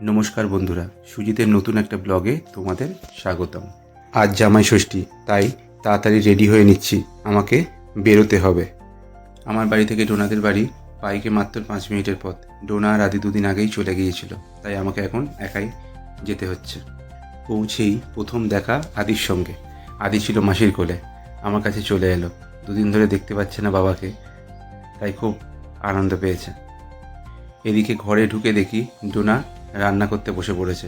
নমস্কার বন্ধুরা, সুজিতের নতুন একটা ব্লগে তোমাদের স্বাগতম। আজ জামাই ষষ্ঠী, তাই তাড়াতাড়ি রেডি হয়ে নিচ্ছি, আমাকে বেরোতে হবে। আমার বাড়ি থেকে ডোনাদের বাড়ি বাইকে মাত্র 5 মিনিটের পথ। ডোনা আর আদি দুদিন আগেই চলে গিয়েছিল, তাই আমাকে এখন একাই যেতে হচ্ছে। পৌঁছেই প্রথম দেখা আদির সঙ্গে। আদি ছিল মাসির কোলে, আমার কাছে চলে এলো। দুদিন ধরে দেখতে পাচ্ছে না বাবাকে, তাই খুব আনন্দ পেয়েছে। এদিকে ঘরে ঢুকে দেখি ডোনা রান্না করতে বসে পড়েছে।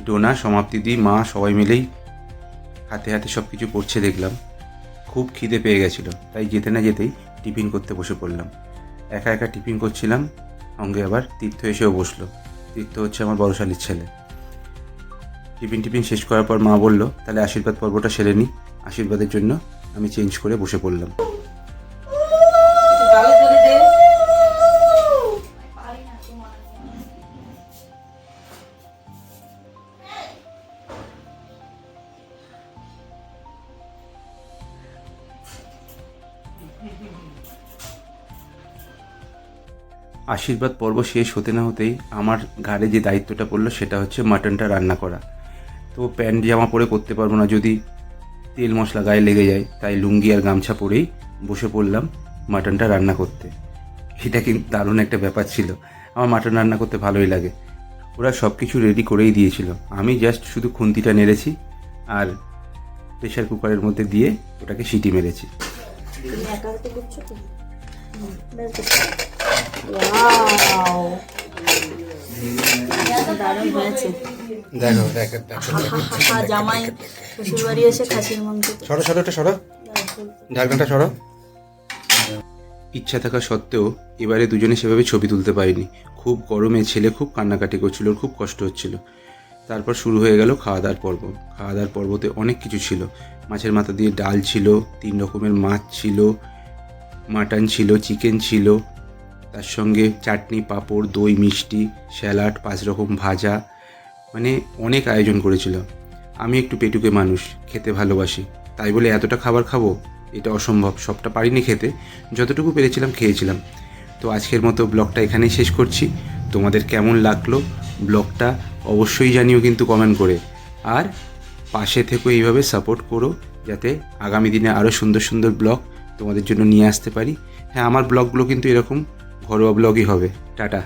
ডোনা, সমাপ্তিদি, মা সবাই মিলেই হাতে হাতে সব কিছু করছে দেখলাম। খুব খিদে পেয়ে গেছিলো, তাই যেতে না যেতেই টিফিন করতে বসে পড়লাম। একা একা টিফিন করছিলাম, সঙ্গে আবার তীর্থ এসেও বসলো। তীর্থ হচ্ছে আমার বড় শালির ছেলে। টিফিন শেষ করার পর মা বলল, তাহলে আশীর্বাদ পর্বটা সেরে নিই। আশীর্বাদের জন্য আমি চেঞ্জ করে বসে পড়লাম। আশীর্বাদ পর্ব শেষ হতে না হতেই আমার ঘাড়ে যে দায়িত্বটা পড়লো সেটা হচ্ছে মাটনটা রান্না করা। তো প্যান্ট জামা পরে করতে পারবো না, যদি তেল মশলা গায়ে লেগে যায়, তাই লুঙ্গি আর গামছা পরেই বসে পড়লাম মাটনটা রান্না করতে। এটা কিন্তু দারুণ একটা ব্যাপার ছিল। আমার মাটন রান্না করতে ভালোই লাগে। ওরা সব কিছু রেডি করেই দিয়েছিল, আমি জাস্ট শুধু খুন্তিটা নেড়েছি আর প্রেশার কুকারের মধ্যে দিয়ে ওটাকে সিটি মেরেছি। দারুণ হয়েছে। জামাই শ্বশুর বাড়ি এসে খাসির মাংস। ঢাকনাটা সরো। ইচ্ছা থাকা সত্ত্বেও এবারে দুজনে সেভাবে ছবি তুলতে পারিনি। খুব গরমে ছেলে খুব কান্নাকাটি করছিল, খুব কষ্ট হচ্ছিল। তারপর শুরু হয়ে গেল খাওয়া দাওয়ার পর্ব। খাওয়া দাওয়ার পর্বতে অনেক কিছু ছিল। মাছের মাথা দিয়ে ডাল ছিল, 3 রকমের মাছ ছিল, মাটন ছিল, চিকেন ছিল, তার সঙ্গে চাটনি, পাঁপড়, দই, মিষ্টি, স্যালাড, 5 রকম ভাজা, মানে অনেক আয়োজন করেছিল। আমি একটু পেটুকে মানুষ, খেতে ভালোবাসি, তাই বলে এতটা খাবার খাবো এটা অসম্ভব। সবটা পারিনি খেতে, যতটুকু পেরেছিলাম খেয়েছিলাম। তো আজকের মতো ব্লগটা এখানেই শেষ করছি। তোমাদের কেমন লাগলো ব্লগটা অবশ্যই জানিও কিন্তু কমেন্ট করে। আর পাশে থেকেও এইভাবে সাপোর্ট করো, যাতে আগামী দিনে আরও সুন্দর সুন্দর ব্লগ তোমাদের জন্য নিয়ে আসতে পারি। হ্যাঁ, আমার ব্লগগুলো কিন্তু এরকম ঘরোয়া ব্লগই হবে। টাটা।